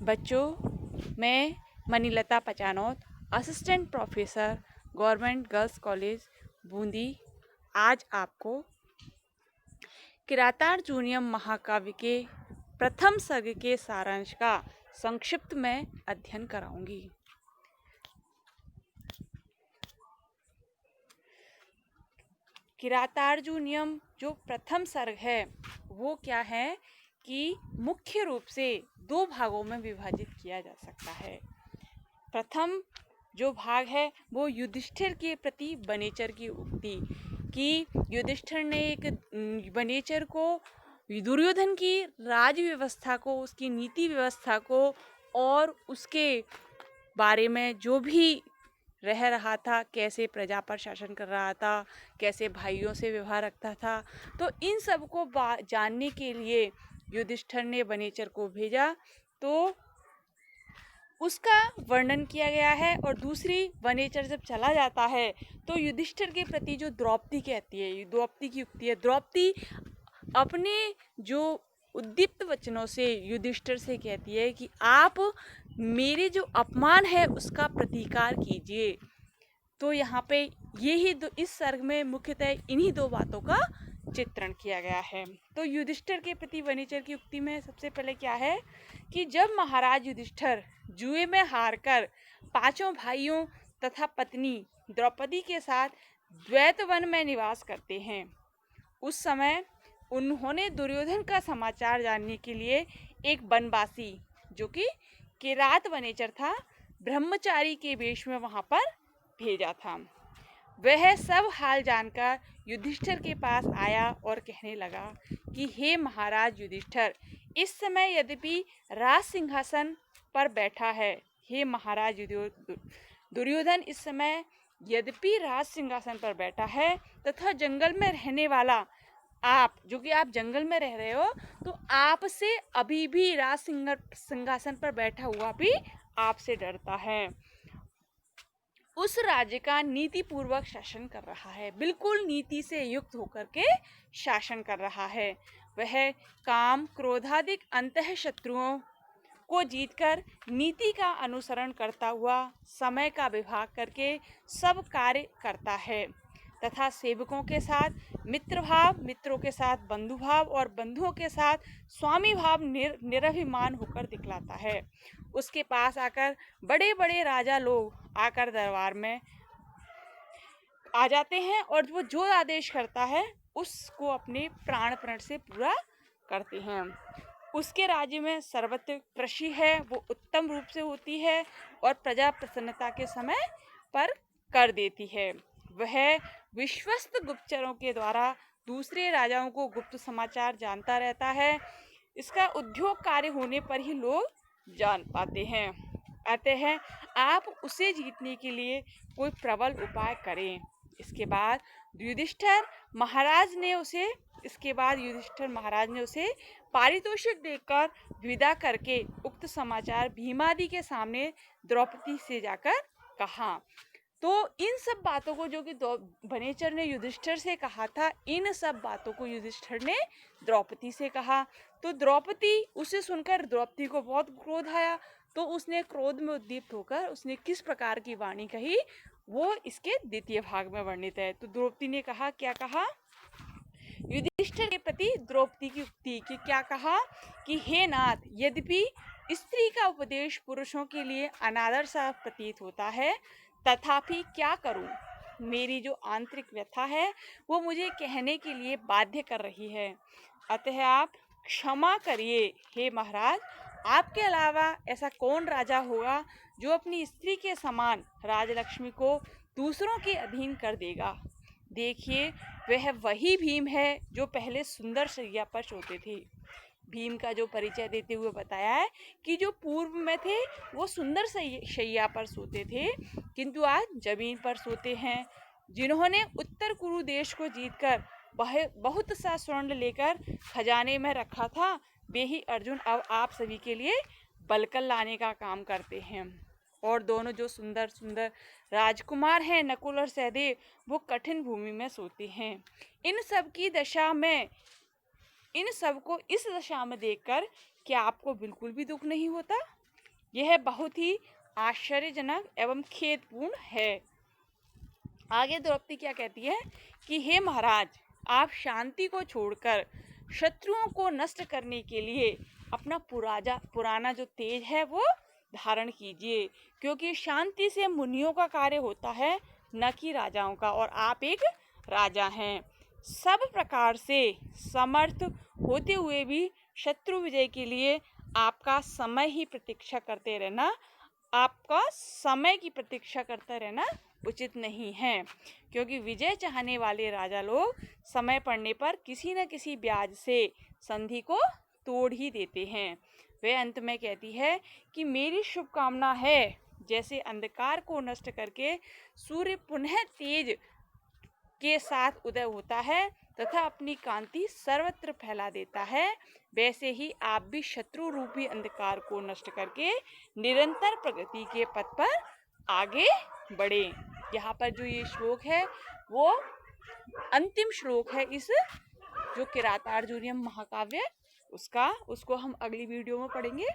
बच्चों, मैं Manilata Pachanot, assistant professor, government girls college Bundi, आज आपको किरातार्जुनीयम महाकाव्य के प्रथम सर्ग के सारांश का संक्षिप्त में अध्ययन कराऊंगी। किरातार्जुनीयम जो प्रथम सर्ग है वो क्या है कि मुख्य रूप से दो भागों में विभाजित किया जा सकता है। प्रथम जो भाग है वो युधिष्ठिर के प्रति वनेचर की उक्ति कि युधिष्ठिर ने एक वनेचर को, दुर्योधन की राज व्यवस्था को, उसकी नीति व्यवस्था को और उसके बारे में जो भी रह रहा था, कैसे प्रजा पर शासन कर रहा था, कैसे भाइयों से व्यवहार रखता था, तो इन सब को जानने के लिए युधिष्ठिर ने वनेचर को भेजा। तो उसका वर्णन किया गया है। और दूसरी, वनेचर जब चला जाता है तो युधिष्ठिर के प्रति जो द्रौपदी कहती है, द्रौपदी की युक्ति है, द्रौपदी अपने जो उद्दीप्त वचनों से युधिष्ठिर से कहती है कि आप मेरे जो अपमान है उसका प्रतिकार कीजिए। तो यहाँ पे इस सर्ग में मुख्यतः इन्हीं दो बातों का चित्रण किया गया है। तो युधिष्ठिर के प्रति वनेचर की उक्ति में सबसे पहले क्या है कि जब महाराज युधिष्ठिर जुए में हारकर पांचों भाइयों तथा पत्नी द्रौपदी के साथ द्वैतवन में निवास करते हैं, उस समय उन्होंने दुर्योधन का समाचार जानने के लिए एक वनवासी, जो कि किरात वनेचर था, ब्रह्मचारी के वेश में वहां पर भेजा था। वह सब हाल जानकर युधिष्ठिर के पास आया और कहने लगा कि हे महाराज युधिष्ठिर, इस समय यद्यपि राज सिंहासन पर बैठा है, हे महाराज दुर्योधन इस समय यद्यपि राज सिंहासन पर बैठा है तथा जंगल में रहने वाला आप, जो कि आप जंगल में रह रहे हो, तो आपसे अभी भी राज सिंहासन पर बैठा हुआ भी आपसे डरता है। उस राज्य का नीति पूर्वक शासन कर रहा है, बिल्कुल नीति से युक्त होकर के शासन कर रहा है। वह काम क्रोधादिक अंतः शत्रुओं को जीतकर नीति का अनुसरण करता हुआ समय का विभाग करके सब कार्य करता है तथा सेवकों के साथ मित्र भाव, मित्रों के साथ बंधु भाव और बंधुओं के साथ स्वामी भाव निरभिमान होकर दिखलाता है। उसके पास आकर बड़े बड़े राजा लोग आकर दरबार में आ जाते हैं और वो जो आदेश करता है उसको अपने प्राण प्रण से पूरा करते हैं। उसके राज्य में सर्वत्र कृषि है वो उत्तम रूप से होती है और प्रजा प्रसन्नता के समय पर कर देती है। वह विश्वस्त गुप्तचरों के द्वारा दूसरे राजाओं को गुप्त समाचार जानता रहता है। इसका उद्योग कार्य होने पर ही लोग जान पाते हैं। अतः आप उसे जीतने के लिए कोई प्रबल उपाय करें। इसके बाद युधिष्ठिर महाराज ने उसे पारितोषिक देकर विदा करके उक्त समाचार भीमादि के सामने द्रौपदी से जाकर कहा। तो इन सब बातों को जो कि वनेचर ने युधिष्ठिर से कहा था, इन सब बातों को युधिष्ठिर ने द्रौपदी से कहा। तो द्रौपदी उसे सुनकर द्रौपदी को बहुत क्रोध आया। तो उसने क्रोध में उद्दीप्त होकर उसने किस प्रकार की वाणी कही वो इसके द्वितीय भाग में वर्णित है। तो द्रौपदी ने कहा, क्या कहा, युधिष्ठिर के प्रति द्रौपदी की उक्ति कि क्या कहा कि हे नाथ, यद्यपि स्त्री का उपदेश पुरुषों के लिए अनादर सा प्रतीत होता है, तथापि क्या करूं, मेरी जो आंतरिक व्यथा है वो मुझे कहने के लिए बाध्य कर रही है। अतः आप क्षमा करिए हे महाराज, आपके अलावा ऐसा कौन राजा होगा जो अपनी स्त्री के समान राजलक्ष्मी को दूसरों के अधीन कर देगा। देखिए, वह वही भीम है जो पहले सुंदर शैया पर सोते थे। भीम का जो परिचय देते हुए बताया है कि जो पूर्व में थे वो सुंदर शैया पर सोते थे, किंतु आज जमीन पर सोते हैं। जिन्होंने उत्तर कुरु देश को जीतकर बहुत सा स्वर्ण लेकर खजाने में रखा था, वे ही अर्जुन अब आप सभी के लिए बलकल लाने का काम करते हैं। और दोनों जो सुंदर सुंदर राजकुमार हैं, नकुल और सहदेव, वो कठिन भूमि में सोते हैं। इन सब को इस दशा में देखकर क्या आपको बिल्कुल भी दुख नहीं होता? यह बहुत ही आश्चर्यजनक एवं खेदपूर्ण है। आगे द्रौपदी क्या कहती है कि हे महाराज, आप शांति को छोड़कर शत्रुओं को नष्ट करने के लिए अपना पुराना जो तेज है वो धारण कीजिए, क्योंकि शांति से मुनियों का कार्य होता है, न कि राजाओं का, और आप एक राजा हैं। सब प्रकार से समर्थ होते हुए भी शत्रु विजय के लिए आपका समय ही प्रतीक्षा करते रहना, आपका समय की प्रतीक्षा करते रहना उचित नहीं है, क्योंकि विजय चाहने वाले राजा लोग समय पड़ने पर किसी न किसी ब्याज से संधि को तोड़ ही देते हैं। वे अंत में कहती है कि मेरी शुभकामना है, जैसे अंधकार को नष्ट करके सूर्य पुनः तेज के साथ उदय होता है तथा अपनी कांति सर्वत्र फैला देता है, वैसे ही आप भी शत्रु रूपी अंधकार को नष्ट करके निरंतर प्रगति के पथ पर आगे बढ़े। यहाँ पर जो ये श्लोक है वो अंतिम श्लोक है इस जो किरातार्जुनीयम महाकाव्य उसको हम अगली वीडियो में पढ़ेंगे।